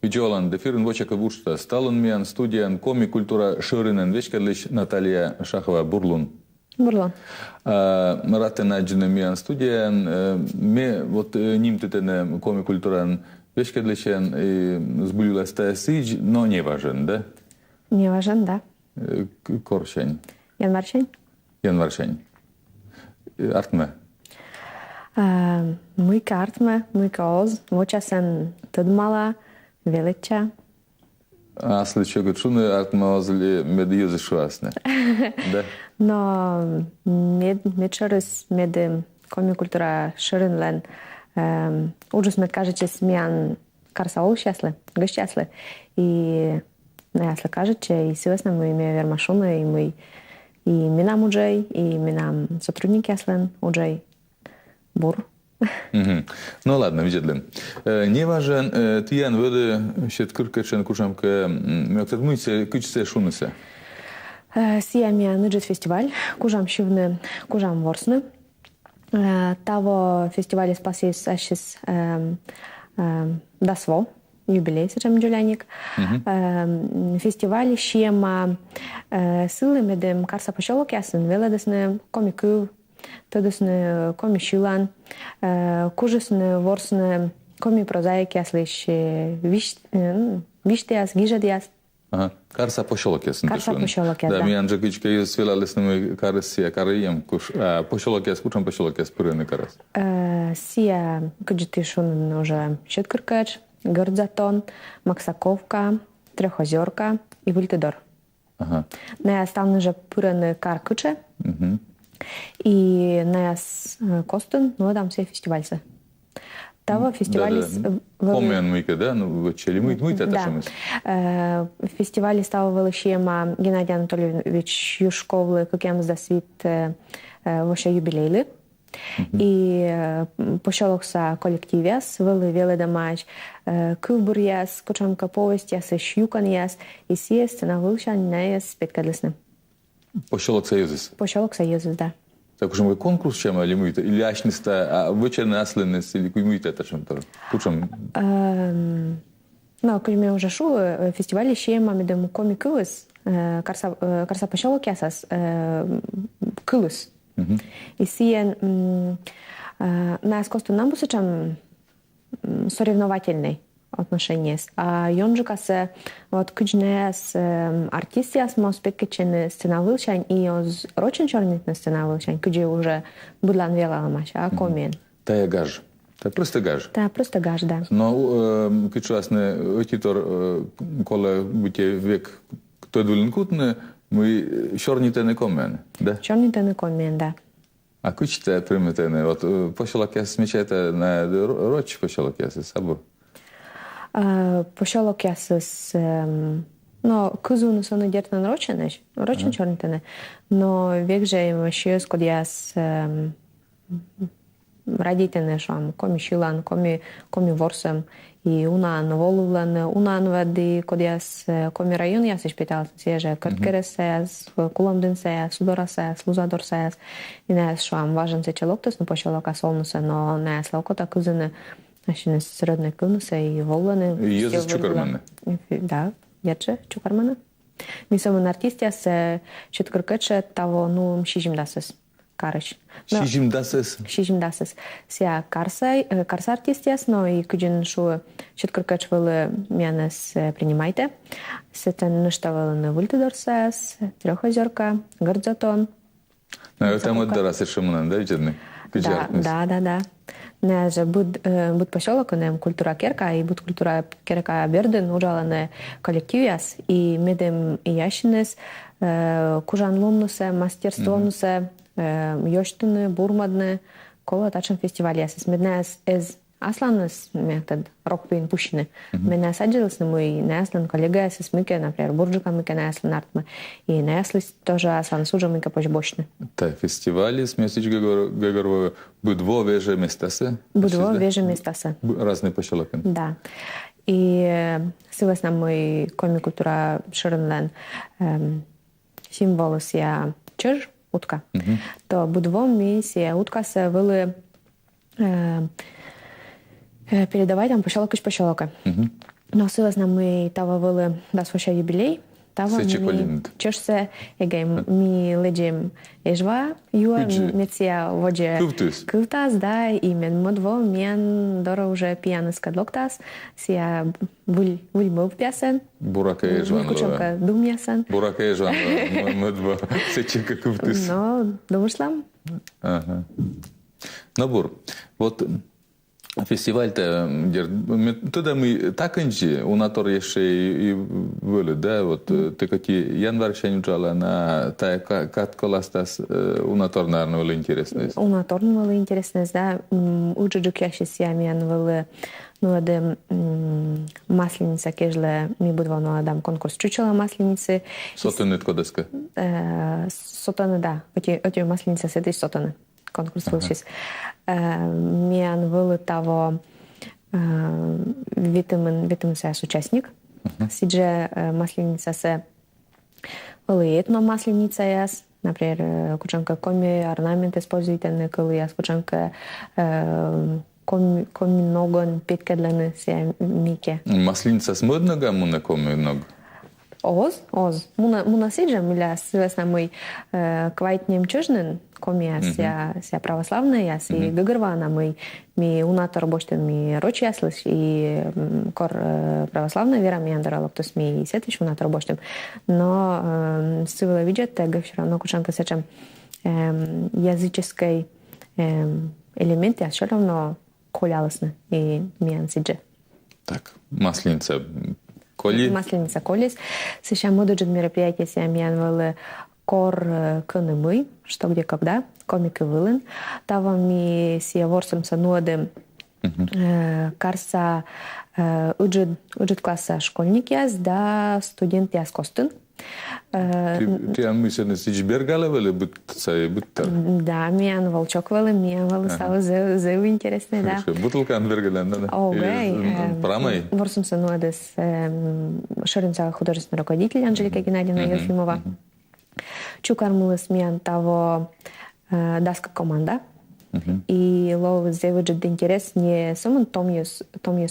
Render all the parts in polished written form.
Пичолан, дефирн вочака вушта, сталун миан студиян коми-культура шырынын вешкерлиш Наталья Шахова Бурлун. Бурлун. Ратена джина миан студиян, ме вот нимтетене коми-культуран вешкерлишен сбулюласта сидж, но не важен, да? Не важен, да. Коршень. Январшень. Январшень. Артме. Мыйка артме, мыйка оз, вочасен тыдмала, велича. Асли чогут шуны артме озли медиюзы шуасне. Да? Но медшерис меди коми-культура шырынлен ужас мед кажется смян карсаул счастлы, гощаслы. И ясли кажется, и сивесна мы имеем вермашуны, и мы и минам уджей, и минам сотрудники яслен уджей. Бур. Ну ладно, видели. Не важен, тиян воды щет кыркачен кушамка, мёктат мыйся кычсе шунысы. Сиями ныджет фестиваль, кужам щивны, кужам ворсны. Того фестивале спасись ашис дасво, юбилей сечем джуляник. Фестиваль щема силы медем карса пошелок ясын, веледесны комикю, тодесны коми шилан, кужесны ворсны коми прозаики яслыш виштяс, гижадяс. Ага. Карса пошелок ясын. Карса пошелок яс, да. да. Ми анджакичка из свелалесны карасия караем, куш пошелок яс, кучам пошелок яс пырыны карас. Сия кыджеты шунын уже Щеткыркач, Гордзатон, Максаковка, Трехозерка и Вультидор. Ага. Нас там уже пырыны каркыче. И нас Костын, ну там все фестивальцы. Того фестивале... Помню, мы да? Ну, чели мы это что мы. Фестивале стал величиема Геннадий Анатольевич Юшковлы, как я сдасвит ваши юбилейли. И пошелокса коллективяс, велы дамач, кылбуряс, кучамка повестяс, шюканьяс, и сие сцена вылшан на спектакльсны. Пошелок союзис. Пошелок союзис, да. Так уж мы конкурс чем или мы или ашниста, а вечерная асленность или мы это чем-то. Кучам. Ну, когда мы уже шли, фестиваль еще мы медем комикулыс, карса пошелок ясас кулыс. И сие нас косту нам бусачам соревновательный отношения. А Йонджикаса вот кучнес артистиас моспекчен сцена вылчань и оз рочен чернит на сцена вылчань, куче уже будлан вела ламач, а комен. Та гаж. Та просто гаж. Та просто гаж, да. Но кучасне отитор кола бute век кто двулинкутне мы черните не комен, да? Черните не комен, да. А кучте примете вот пошелок я смечете на роч пошелок я сабу. Пошелок ясыс, но кызуну сону дертен рочен чернитене, но век же им еще скод яс родителне шам, коми шилан, коми ворсем, и унан волулан, унан вади код яс, коми район яс испитал, сеже кырткересес, куламдынсес, судорасес, лузадорсес, и не яс шам важен се челоктос, но пошелок асолнусе, но не яс лаукота кызыне, Наши сродные кылнуса и волны. И езус чукарманы. Да, яче чукарманы. Мы самые артисты с Щеткыркаче того, ну, шижимдасес. Карыч. Шижимдасес? Шижимдасес. Ся карса артистес, но и куджин шу Щеткыркач вылы мянес принимайте. Сетен ныштавалы на Вультидорсес, Трехозерка, Гордзатон. Это мы дорасы шумнан, да, видно? Да. Не же буд пошелок, не культура керка, и буд культура керка берден ужалане коллективяс, и медем ящинес, кужан луннусе, мастерствонусе, йоштуны, бурмадны, кола тачен фестиваль ясес. Меднес эз асланес метод рокпин пущины. Меднес аджилс мой неаслан коллега ясес мыке, например, бурджука мыке неаслан артма, и неаслис тоже аслан сужа мыке почбочны. Та фестивали с местечки Гагорова будво веже местасе? Будво веже местасе. Разные пошелоки. Да. И силас на мой коми-культура ширинлен символус я чиж, утка. То будво миссия утка се вылы передавать там пошелок. Но сыласна мы тава вылы дасвоша юбилей. Тава Сечи ми колинт. чешсе егей ми леджим ежва юа Куджи. меция водже Кывтыс. кывтас, да, и мен модво мен дора уже пьяны скадлоктас, сия вуль мов пясен, Бурaka ежван. кучамка думясен. Бурaka ежван. Медва. Сечика кывтыс. Но думышлам, Ага. Набор. Вот фестиваль-то, тогда мы так инжи, у натор еще и были, да, вот ты какие январь шанючала на та как коластас у натор, наверное, было интересно. una tornul interesnes, da, uđuđuk ja šis ja mijan vele no de maslеница кежле ми будва no адам конкурс чучела масленицы. Сотенет кодеска. Сотане, да, оти масленица седи сотане. Конкурс вылшис. Миян вele таво витамин се участник. Сидже масленица се вele етно масленица яс. Например, кучанка коми орнамент используйте, коли я кучанка коми ногон петкадлены се мике. Масленица с модного муна коми много. Оз. Муна сиджа миля свесна мой квайтнем чужнен коми я православная яс и гагырвана ми унатор боштен ми роч яслыш и кор православная вера ми андоралок тос ми сетвич унатор боштен. Но сывала виджет тега все равно кучанка сечем языческой элемент я все равно колялысны и ми сидже. Так, масленица коли. Масленица колес. Сейчас модуджет мероприятие семьян вылы кор кынымы, что где когда, комик вылын. Тава ми сия ворсамса нуадым карса уджет класса школьник яз, да студент яз костын. Ты мысленно сидишь бергала вели бытца быттар. Да, миян волчок вылы, миян вылы стало зэу интересный, да. Бутылкан бергала, да? Огей. Прамай? Ворсамса нуадыс Шоринца художественный руководитель Анжелика Геннадьевна Ефимова. Чукармылыс миян того даска команда. И лов зевуджет интерес не самон томьюс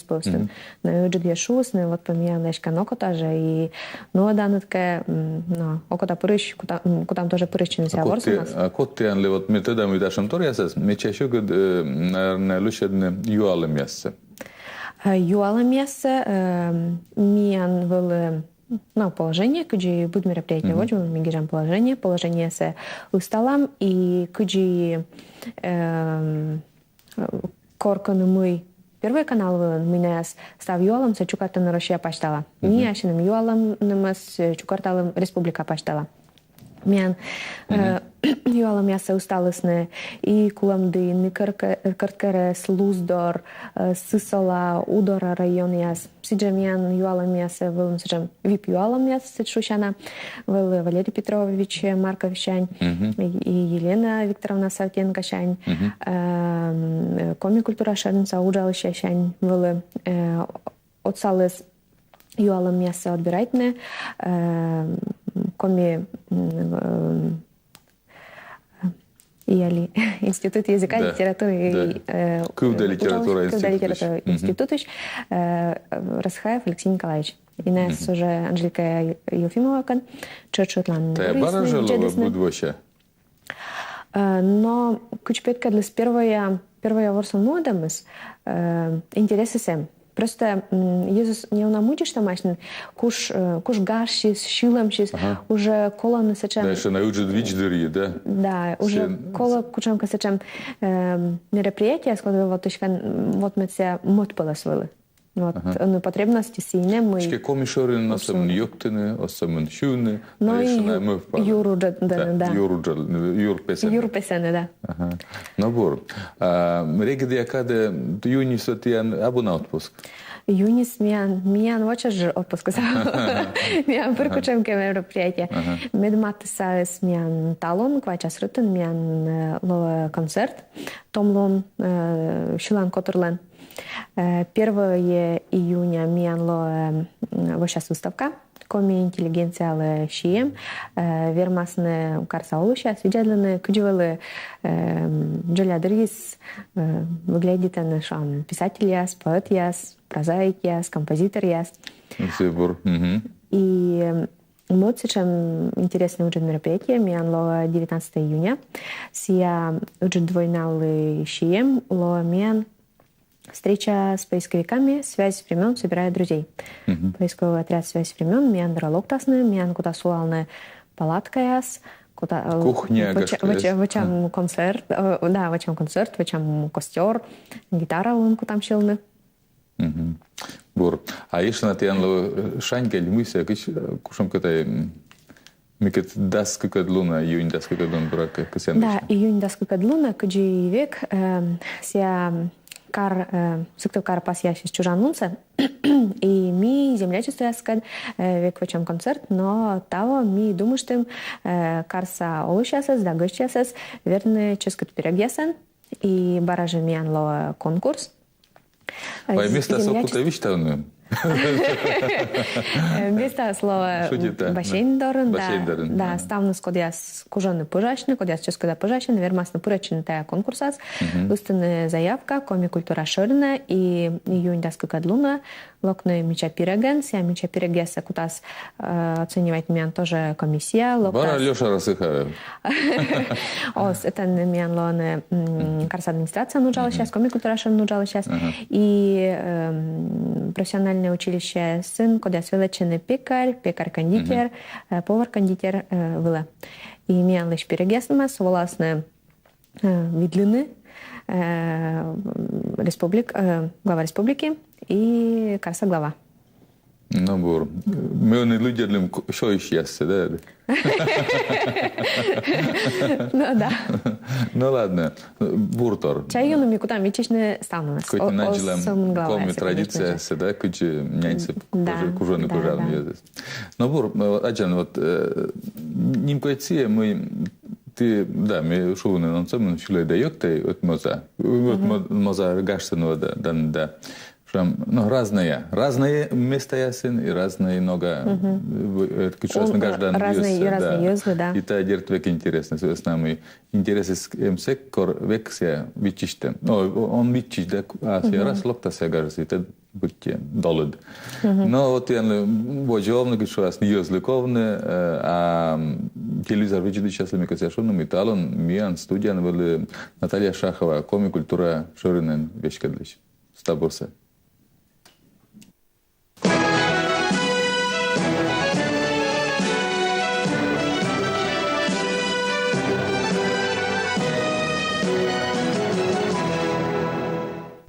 постен, но юджет яшус, не вот помиян дешка нокота же и ну данутке ну окота пырыш, кутам тоже пырыш не ся ворсамас. А кот ты анли вот метода мы дашем тор ясас, мы чаще год наверное лучше юалым яссе. Юалым яссе миян выл на положение, куджи будет мероприятие водим, мы гижем положение се усталам и куджи корканы мы первый канал вылын, мы нас став юалам се чукартаны Россия паштала. Ни ашиным юалам намас чукарталым республика паштала. Мен юалам яса усталысны и куламды ныкарткаре слуздор сысала удора район яс. Сиджа мен юалам яса вылым сиджам вип юалам яс сидшущана выл Валерий Петрович Марковичань и Елена Викторовна Савтенко-шань. Коми культура шарнца ужалыша шань вылы отсалыс юалам яса отбирайтны коми Яли Институт языка, литературы и Кывда литература институт Расхаев Алексей Николаевич. И нас уже Анжелика Ефимова кан чуть-чутлан. Та баражала будвоща. Но кучпетка для первая ворса модамыс интересы сем. Просто Иисус не унамучиш тамашнин, куш гаршис, шиламшис, уже кола не сечем. Да, еще научат видждери, да? Да, уже кола кучамка сечем мероприятия, сколько вот мы все мотпаласвали. Вот, ну, потребности сильные мы... Шке комишорин осам ньоктыны, осам ншюны. Ну, и юруджа, да. Юрпесены, да. Набор. Региди якаде юнис отиян абу на отпуск? Юнис миян очень же отпуск. Миян прикучем ке мероприятие. Медматыса миян талон, квачас рытын, миян лова концерт. Томлон, шилан котерлен. 1 июня миянло сейчас выставка коми интеллигенциялы шием, вермасны карса олуша, свидетельны куджевалы джалядырис, выглядит он шан писатель яс, поэт яс, прозаик яс, композитор яс. Супер. И вот сейчас интересное уже мероприятие, миан 19 июня. Сия уже двойналы шием, миан встреча с поисковиками, связь времен собирает друзей. Поисковый отряд связь времен, миан дралоктасны, миан куда сулалны палатка яс, кухня, вачам концерт, да, вачам концерт, вачам костер, гитара лунку там щелны. Бур. А еще на тянло шанькель мыся, кушам катай микет даска кадлуна, июнь даска кадлун брак касян. Да, июнь даска кадлуна, каджи век, ся кар, сыктов кар пас ящис чужан лунца, и ми землячество яскад век вачам концерт, но того ми думаю, что карса олушасас, да гощасас, верно ческат пирогясан, и баража мианло конкурс. Ой, место сокута виштауны. Место слова бассейн дорын, да, ставныс кодяс кужаны пыжашны, кодяс ческода пыжашны, вермасны пырачны тая конкурсас, устаны заявка, коми культура шырна, и июнь даска кадлуна, локны мича пиреген, ся мича пирегеса кутас оценивать миан тоже комиссия. Бара Леша Расыхаев. Ос, это миан лоны карса администрация нужала сейчас, коми культура шырна нужала сейчас, и профессиональное училище сын, куда свелеченый пекарь, пекарь-кондитер, повар-кондитер было. И миан лишь пирегесмас, воласны видлины, глава республики и карса глава. Ну, бур. Мы не люди для что еще есть, да? Ну, да. Ну, ладно. Буртор. Чайону ми куда мичишне стану. Какой-то началом коми традиция, да, куча няньцы куженый пожарный. Ну, бур, аджан, вот, нимкойцы мы ты, да, мы шоуны на цем начали даёкты от моза. Вот моза гашсеного да. Ну, разные места ясен и разные нога. Это честно каждый разные языки, да. И та дерт век интересно, с нами интересы с эмсек кор век се вичиште. Он вичиш, да, а се раз локта се кажется, это будьте долод. Но вот я божовно говорю, что раз не языковне, а телевизор видит сейчас мы косяшуном италон, миан студия, Наталья Шахова, коми культура шоринен вещкадлич. Стаборса.